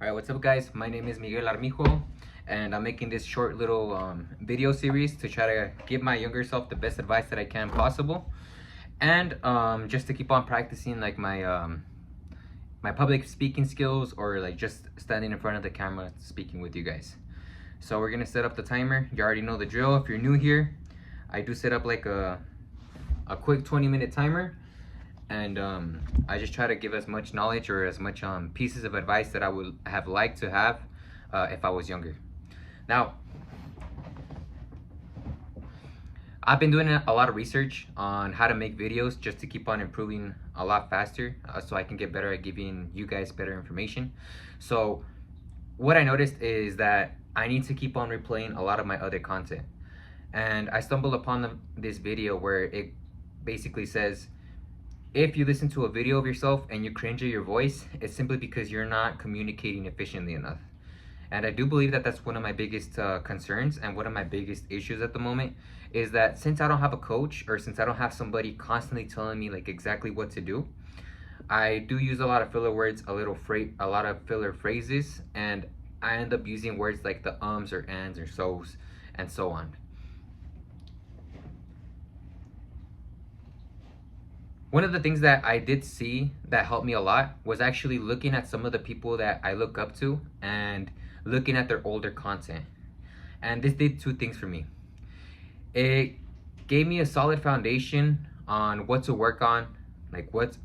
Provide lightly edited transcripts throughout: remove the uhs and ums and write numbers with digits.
Alright, what's up guys? My name is Miguel Armijo and I'm making this short little video series to try to give my younger self the best advice that I can possible, and just to keep on practicing like my public speaking skills, or like just standing in front of the camera speaking with you guys. So we're gonna set up the timer. You already know the drill. If you're new here, I do set up like a quick 20-minute timer, and I just try to give as much knowledge or as much pieces of advice that I would have liked to have if I was younger. Now, I've been doing a lot of research on how to make videos just to keep on improving a lot faster, so I can get better at giving you guys better information. So what I noticed is that I need to keep on replaying a lot of my other content, and I stumbled upon this video where it basically says, if you listen to a video of yourself and you cringe at your voice, it's simply because you're not communicating efficiently enough. And I do believe that that's one of my biggest concerns, and one of my biggest issues at the moment is that since I don't have a coach, or since I don't have somebody constantly telling me like exactly what to do, I do use a lot of filler words, a lot of filler phrases, and I end up using words like the ums or ands or so's and so on. One of the things that I did see that helped me a lot was actually looking at some of the people that I look up to and looking at their older content. And this did two things for me. It gave me a solid foundation on what to work on, like what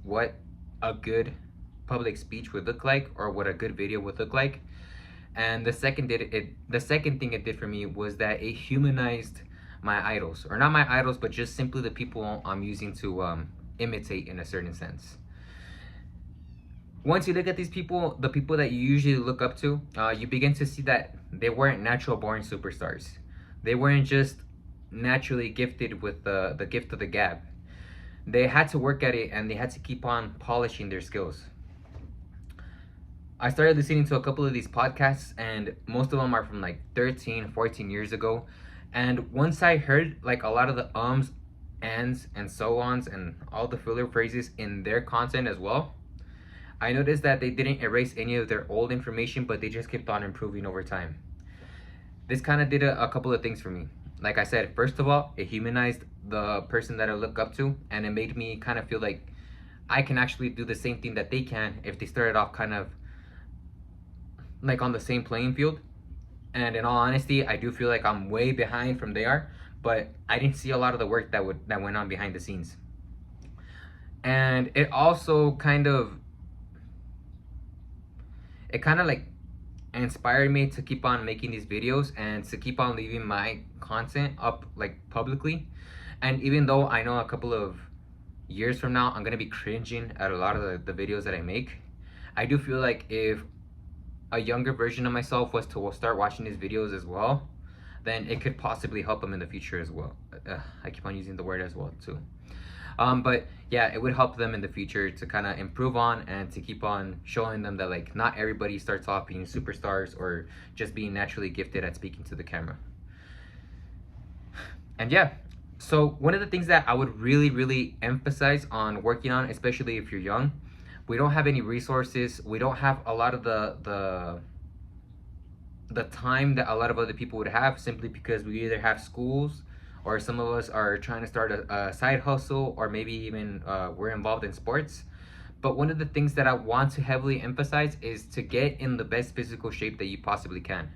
a good public speech would look like, or what a good video would look like. And the second thing it did for me was that it humanized my idols, or not my idols, but just simply the people I'm using to imitate in a certain sense. Once you look at these people, the people that you usually look up to, you begin to see that they weren't natural born superstars. They weren't just naturally gifted with the gift of the gab. They had to work at it, and they had to keep on polishing their skills. I started listening to a couple of these podcasts, and most of them are from like 13, 14 years ago. And once I heard like a lot of the ums, ands, and so ons, and all the filler phrases in their content as well, I noticed that they didn't erase any of their old information, but they just kept on improving over time. This kind of did a couple of things for me. Like I said, first of all, it humanized the person that I look up to, and it made me kind of feel like I can actually do the same thing that they can if they started off kind of like on the same playing field. And in all honesty, I do feel like I'm way behind from they are, but I didn't see a lot of the work that went on behind the scenes. And it also kind of like inspired me to keep on making these videos and to keep on leaving my content up like publicly. And even though I know a couple of years from now I'm gonna be cringing at a lot of the videos that I make, I do feel like if a younger version of myself was to start watching these videos as well, then it could possibly help them in the future as well. I keep on using the word as well too. But yeah, it would help them in the future to kind of improve on, and to keep on showing them that like not everybody starts off being superstars or just being naturally gifted at speaking to the camera. And yeah, so one of the things that I would really emphasize on working on, especially if you're young, we don't have any resources. We don't have a lot of the time that a lot of other people would have, simply because we either have schools, or some of us are trying to start a side hustle, or maybe even we're involved in sports. But one of the things that I want to heavily emphasize is to get in the best physical shape that you possibly can.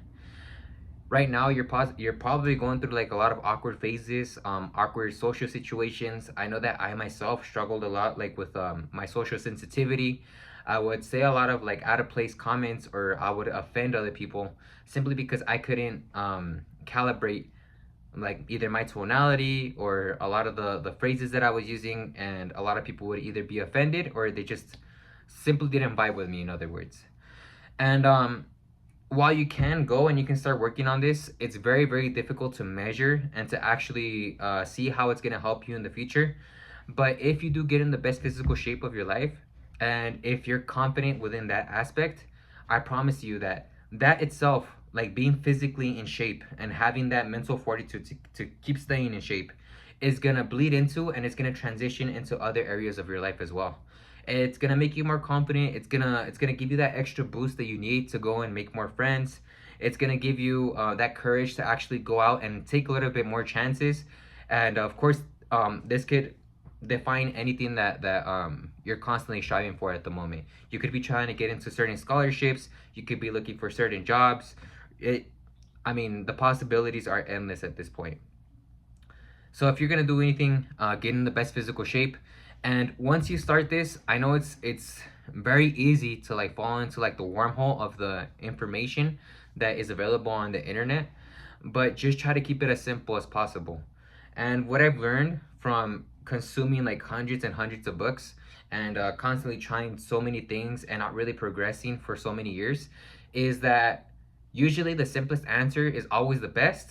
Right now, you're probably going through like a lot of awkward phases, awkward social situations. I know that I myself struggled a lot like with my social sensitivity. I would say a lot of like out of place comments, or I would offend other people simply because I couldn't calibrate like either my tonality or a lot of the phrases that I was using, and a lot of people would either be offended or they just simply didn't vibe with me, in other words. And while you can go and you can start working on this, it's very difficult to measure and to actually see how it's going to help you in the future. But if you do get in the best physical shape of your life, and if you're confident within that aspect, I promise you that itself, like being physically in shape and having that mental fortitude to keep staying in shape, is gonna bleed into, and it's gonna transition into other areas of your life as well. It's gonna make you more confident. It's gonna give you that extra boost that you need to go and make more friends. It's gonna give you that courage to actually go out and take a little bit more chances. And of course, this could define anything that you're constantly striving for at the moment. You could be trying to get into certain scholarships. You could be looking for certain jobs. It, I mean, the possibilities are endless at this point. So if you're gonna do anything, get in the best physical shape. And once you start this, I know it's very easy to like fall into like the wormhole of the information that is available on the internet, but just try to keep it as simple as possible. And what I've learned from consuming like hundreds and hundreds of books and constantly trying so many things and not really progressing for so many years is that usually the simplest answer is always the best,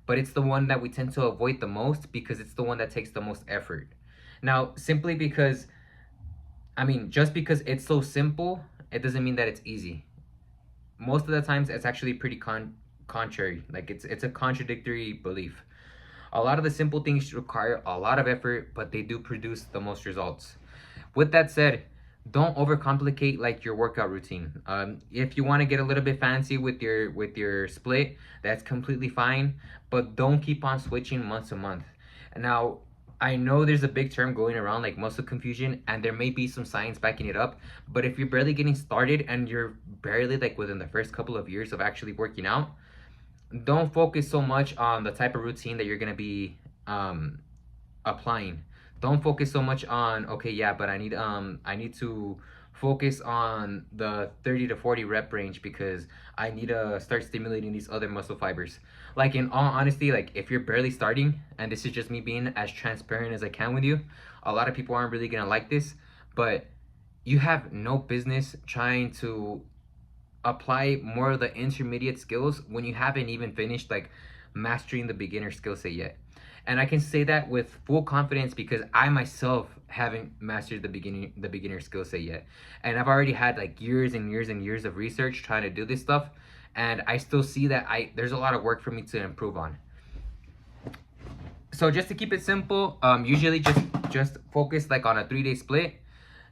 but it's the one that we tend to avoid the most because it's the one that takes the most effort. Now, simply because, I mean, just because it's so simple, it doesn't mean that it's easy. Most of the times, it's actually pretty contrary. Like it's a contradictory belief. A lot of the simple things require a lot of effort, but they do produce the most results. With that said, don't overcomplicate like your workout routine. If you want to get a little bit fancy with your split, that's completely fine, but don't keep on switching month to month. And now, I know there's a big term going around like muscle confusion, and there may be some science backing it up. But if you're barely getting started and you're barely like within the first couple of years of actually working out, don't focus so much on the type of routine that you're gonna be applying. Don't focus so much on, okay, yeah, but I need to focus on the 30 to 40 rep range because I need to start stimulating these other muscle fibers. Like in all honesty, like if you're barely starting, and this is just me being as transparent as I can with you, a lot of people aren't really gonna like this, but you have no business trying to apply more of the intermediate skills when you haven't even finished like mastering the beginner skill set yet. And I can say that with full confidence because I myself haven't mastered the beginner skill set yet. And I've already had like years and years and years of research trying to do this stuff, and I still see that I there's a lot of work for me to improve on. So just to keep it simple, usually just focus like on a 3-day split.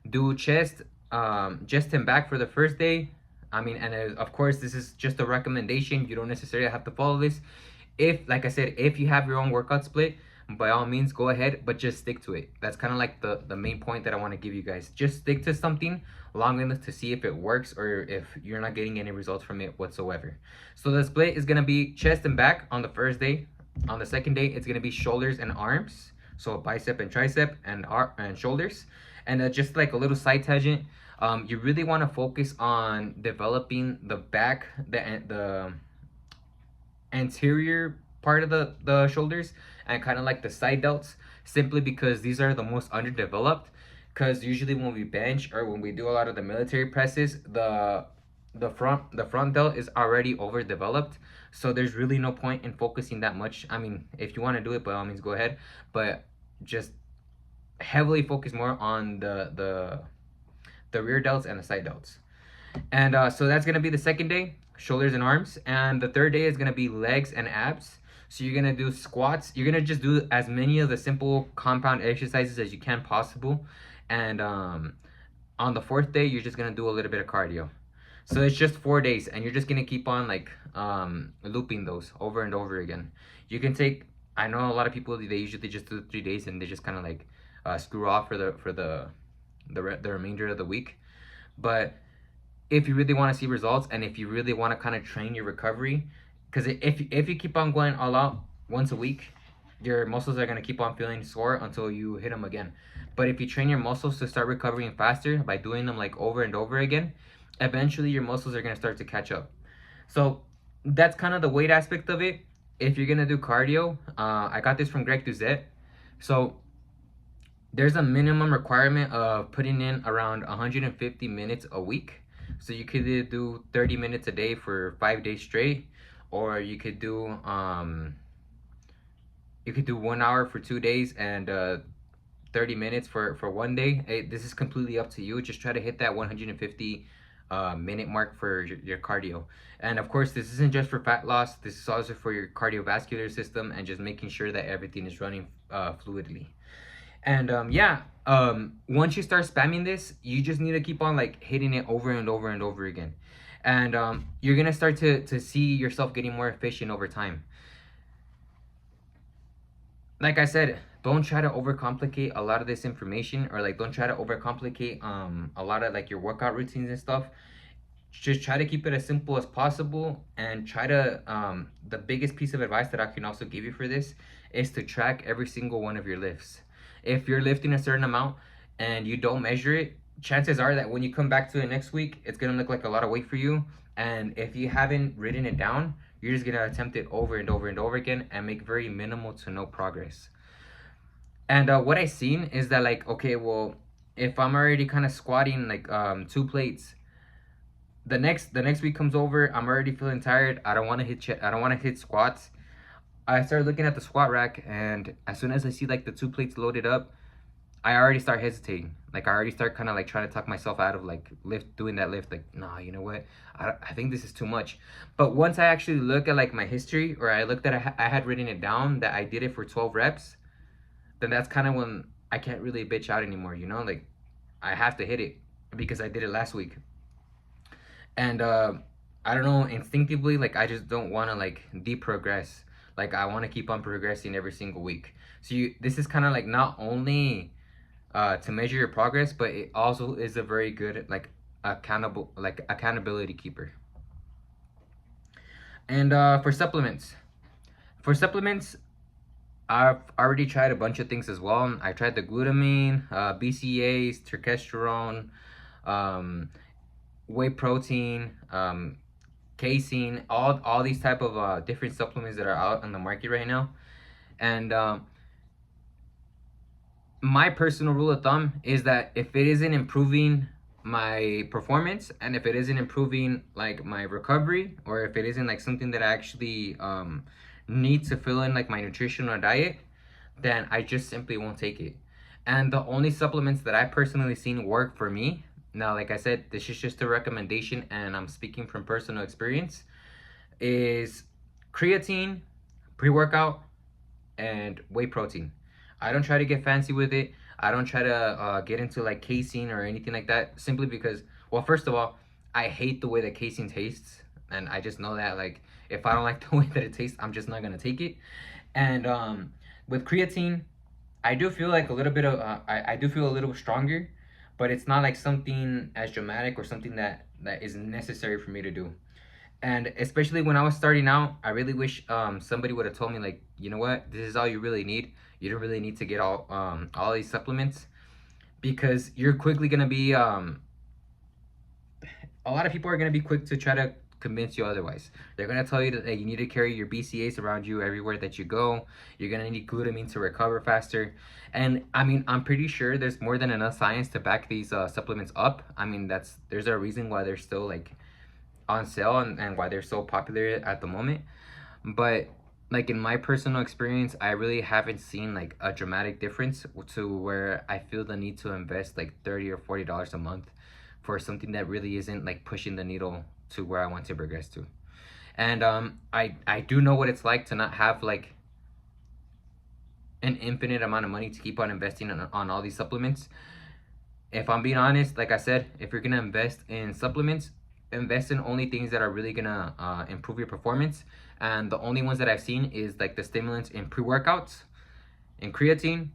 Do chest and back for the first day. I mean, and of course, this is just a recommendation. You don't necessarily have to follow this. If, like I said, if you have your own workout split, by all means, go ahead, but just stick to it. That's kind of like the main point that I want to give you guys. Just stick to something long enough to see if it works or if you're not getting any results from it whatsoever. So the split is going to be chest and back on the first day. On the second day, it's going to be shoulders and arms. So bicep and tricep and shoulders. And just like a little side tangent, you really want to focus on developing the back, the anterior part of the shoulders, and kind of like the side delts, simply because these are the most underdeveloped. Because usually when we bench or when we do a lot of the military presses, the front delt is already overdeveloped, so there's really no point in focusing that much. I mean, if you want to do it, by all means go ahead, but just heavily focus more on the rear delts and the side delts. And so that's gonna be the second day, shoulders and arms. And the third day is gonna be legs and abs. So you're gonna do squats. You're gonna just do as many of the simple compound exercises as you can possible. And on the fourth day, you're just gonna do a little bit of cardio. So it's just 4 days, and you're just gonna keep on like looping those over and over again. You can take. I know a lot of people, they usually just do 3 days and they just kind of like screw off for the remainder of the week. But if you really want to see results, and if you really want to kind of train your recovery, because if you keep on going all out once a week, your muscles are going to keep on feeling sore until you hit them again. But if you train your muscles to start recovering faster by doing them like over and over again, eventually your muscles are going to start to catch up. So that's kind of the weight aspect of it. If you're going to do cardio, I got this from Greg Duzet. So there's a minimum requirement of putting in around 150 minutes a week. So you could either do 30 minutes a day for 5 days straight, or you could do 1 hour for 2 days and 30 minutes for 1 day. This is completely up to you. Just try to hit that 150 minute mark for your cardio. And of course, this isn't just for fat loss. This is also for your cardiovascular system and just making sure that everything is running fluidly. And yeah, Once you start spamming this, you just need to keep on like hitting it over and over and over again, and you're gonna start to see yourself getting more efficient over time. Like I said, don't try to overcomplicate a lot of this information, or like don't try to overcomplicate a lot of like your workout routines and stuff. Just try to keep it as simple as possible, and try to the biggest piece of advice that I can also give you for this is to track every single one of your lifts. If you're lifting a certain amount and you don't measure it, chances are that when you come back to it next week, it's gonna look like a lot of weight for you. And if you haven't written it down, you're just gonna attempt it over and over and over again and make very minimal to no progress. And what I seen is that, like, okay, well, if I'm already kind of squatting like 2 plates, the next week comes over, I'm already feeling tired. I don't want to I don't want to hit squats. I start looking at the squat rack, and as soon as I see like the 2 plates loaded up, I already start hesitating. Like I already start kind of like trying to talk myself out of like doing that lift. Like, nah, you know what? I think this is too much. But once I actually look at like my history, or I looked at I had written it down that I did it for 12 reps, then that's kind of when I can't really bitch out anymore. You know, like I have to hit it because I did it last week. And I don't know, instinctively, like I just don't want to like deprogress. Like I want to keep on progressing every single week. So this is kind of like not only to measure your progress, but it also is a very good like accountability keeper. And for supplements, I've already tried a bunch of things as well. I tried the glutamine, BCAAs, terkesterone, um, whey protein, casein, all these type of different supplements that are out on the market right now. And my personal rule of thumb is that if it isn't improving my performance, and if it isn't improving like my recovery, or if it isn't like something that I actually need to fill in like my nutrition or diet, then I just simply won't take it. And the only supplements that I personally seen work for me, now like I said, this is just a recommendation and I'm speaking from personal experience, is creatine, pre-workout, and whey protein. I don't try to get fancy with it. I don't try to get into like casein or anything like that, simply because, well, first of all, I hate the way that casein tastes, and I just know that like if I don't like the way that it tastes, I'm just not gonna take it. And with creatine, I do feel like a little bit of I do feel a little stronger, but it's not like something as dramatic or something that is necessary for me to do. And especially when I was starting out, I really wish somebody would have told me like, you know what, this is all you really need. You don't really need to get all these supplements, because you're quickly gonna be a lot of people are gonna be quick to try to convince you otherwise. They're gonna tell you that you need to carry your BCAAs around you everywhere that you go. You're gonna need glutamine to recover faster. And I mean, I'm pretty sure there's more than enough science to back these supplements up. I mean, there's a reason why they're still like on sale, and why they're so popular at the moment. But like in my personal experience, I really haven't seen like a dramatic difference to where I feel the need to invest like $30 or $40 a month for something that really isn't like pushing the needle to where I want to progress to. And I do know what it's like to not have like an infinite amount of money to keep on investing on all these supplements. If I'm being honest, like I said, if you're gonna invest in supplements, invest in only things that are really gonna improve your performance. And the only ones that I've seen is like the stimulants in pre-workouts, in creatine,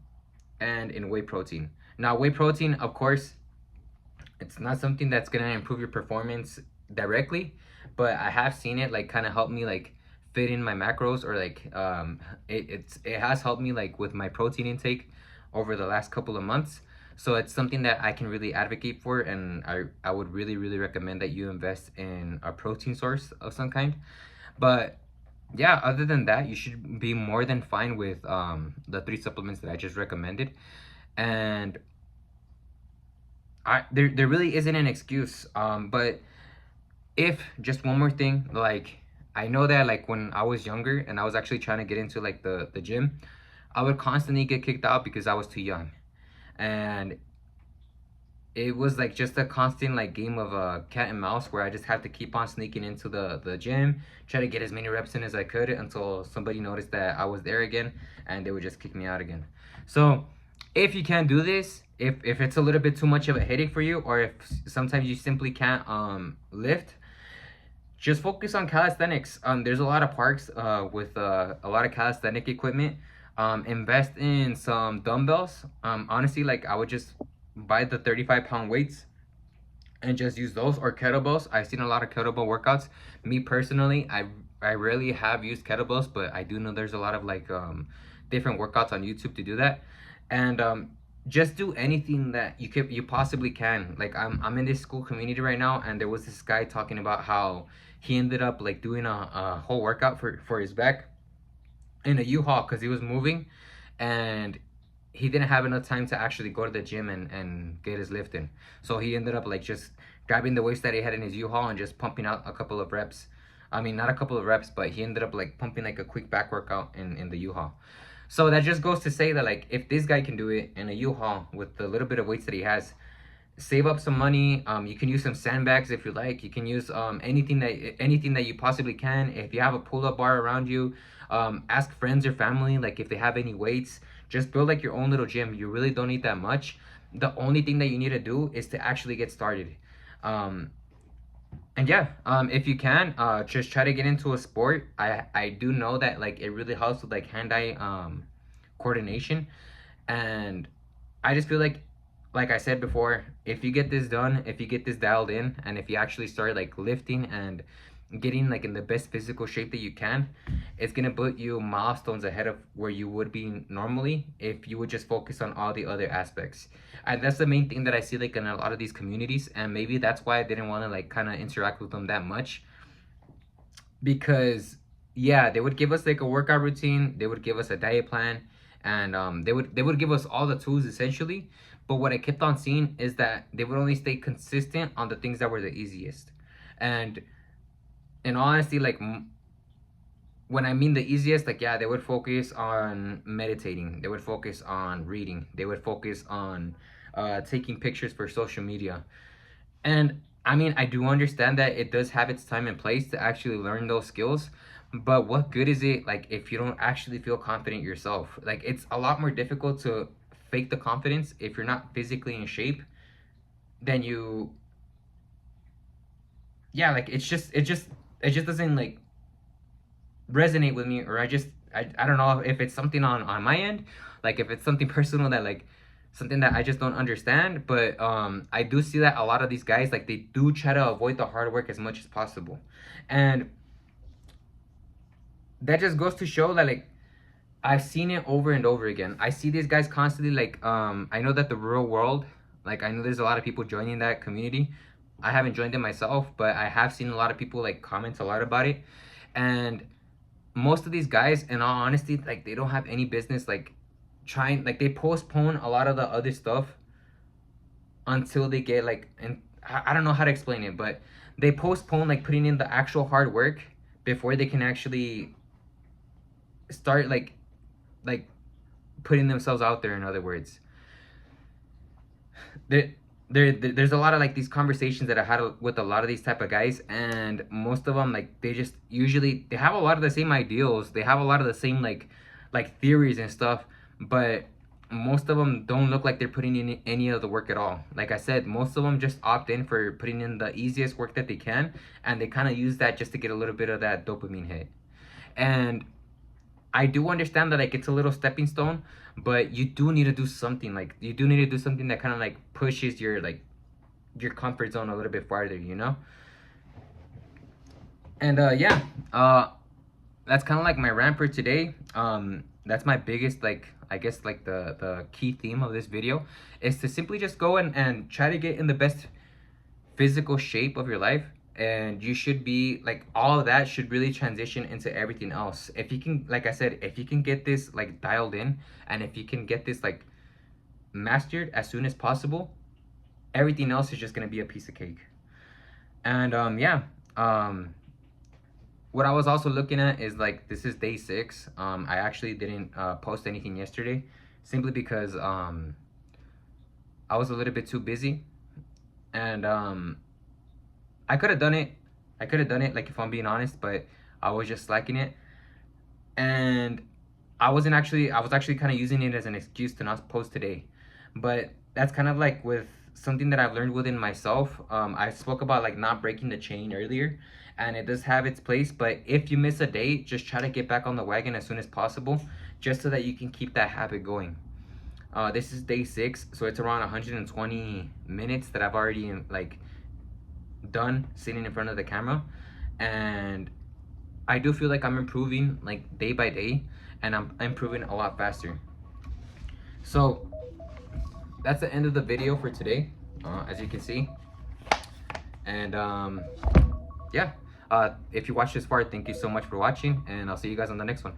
and in whey protein. Now, whey protein, of course, it's not something that's gonna improve your performance directly, but I have seen it like kind of help me like fit in my macros, or like it has helped me like with my protein intake over the last couple of months. So it's something that I can really advocate for, and I would really recommend that you invest in a protein source of some kind. But yeah, other than that, you should be more than fine with the 3 supplements that I just recommended. And there really isn't an excuse. But if just one more thing, like I know that like when I was younger and I was actually trying to get into like the gym, I would constantly get kicked out because I was too young. And it was like just a constant like game of cat and mouse, where I just had to keep on sneaking into the gym, try to get as many reps in as I could until somebody noticed that I was there again, and they would just kick me out again. So if you can do this, if it's a little bit too much of a headache for you, or if sometimes you simply can't lift, just focus on calisthenics. There's a lot of parks with a lot of calisthenic equipment. Invest in some dumbbells. Honestly, like I would just buy the 35-pound weights and just use those, or kettlebells. I've seen a lot of kettlebell workouts. Me personally, I rarely have used kettlebells, but I do know there's a lot of like different workouts on YouTube to do that. And just do anything that you possibly can. Like I'm in this school community right now, and there was this guy talking about how he ended up like doing a whole workout for his back in a U-Haul because he was moving, and he didn't have enough time to actually go to the gym and get his lift in. So he ended up like just grabbing the weights that he had in his U-Haul and just pumping out a couple of reps. I mean, not a couple of reps, but he ended up like pumping like a quick back workout in the U-Haul. So that just goes to say that like if this guy can do it in a U-Haul with the little bit of weights that he has, save up some money. You can use some sandbags if you like. You can use anything that you possibly can. If you have a pull-up bar around you, ask friends or family like if they have any weights. Just build like your own little gym. You really don't need that much. The only thing that you need to do is to actually get started. And yeah, if you can, just try to get into a sport. I do know that like it really helps with like hand-eye coordination, and I just feel like I said before, if you get this done, if you get this dialed in, and if you actually start like lifting and getting like in the best physical shape that you can, it's gonna put you milestones ahead of where you would be normally if you would just focus on all the other aspects. And that's the main thing that I see like in a lot of these communities, and maybe that's why I didn't want to like kind of interact with them that much, because yeah, they would give us like a workout routine, they would give us a diet plan, and they would give us all the tools essentially. But what I kept on seeing is that they would only stay consistent on the things that were the easiest. And in honesty, like when I mean the easiest, like yeah, they would focus on meditating, they would focus on reading, they would focus on taking pictures for social media. And I mean, I do understand that it does have its time and place to actually learn those skills, but what good is it like if you don't actually feel confident yourself? Like it's a lot more difficult to fake the confidence if you're not physically in shape than you. Yeah, like it just doesn't like resonate with me, or I don't know if it's something on my end, like if it's something personal that like something that I just don't understand. But I do see that a lot of these guys like they do try to avoid the hard work as much as possible, and that just goes to show that like I've seen it over and over again. I see these guys constantly like I know that the real world, like I know there's a lot of people joining that community. I haven't joined it myself, but I have seen a lot of people like comment a lot about it. And most of these guys, in all honesty, like they don't have any business like trying, like they postpone a lot of the other stuff until they get like, and I don't know how to explain it, but they postpone like putting in the actual hard work before they can actually start like putting themselves out there. In other words, there's a lot of like these conversations that I had with a lot of these type of guys, and most of them like they just usually they have a lot of the same ideals, they have a lot of the same like theories and stuff, but most of them don't look like they're putting in any of the work at all. Like I said, most of them just opt in for putting in the easiest work that they can, and they kind of use that just to get a little bit of that dopamine hit. And I do understand that like it's a little stepping stone, but you do need to do something. Like you do need to do something that kind of like pushes your comfort zone a little bit farther, you know? And yeah, that's kind of like my rant for today. That's my biggest like I guess like the key theme of this video is to simply just go and try to get in the best physical shape of your life, and you should be like all of that should really transition into everything else. If you can, like I said, if you can get this like dialed in, and if you can get this like mastered as soon as possible, everything else is just gonna be a piece of cake. And yeah, what I was also looking at is like this is day 6. I actually didn't post anything yesterday simply because I was a little bit too busy, and I could have done it. I could have done it, like if I'm being honest, but I was just slacking it. And I was actually kind of using it as an excuse to not post today. But that's kind of like with something that I've learned within myself. I spoke about like not breaking the chain earlier, and it does have its place. But if you miss a day, just try to get back on the wagon as soon as possible, just so that you can keep that habit going. This is day 6, so it's around 120 minutes that I've already like done sitting in front of the camera, and I do feel like I'm improving like day by day, and I'm improving a lot faster. So that's the end of the video for today, as you can see. And yeah, if you watched this far, thank you so much for watching, and I'll see you guys on the next one.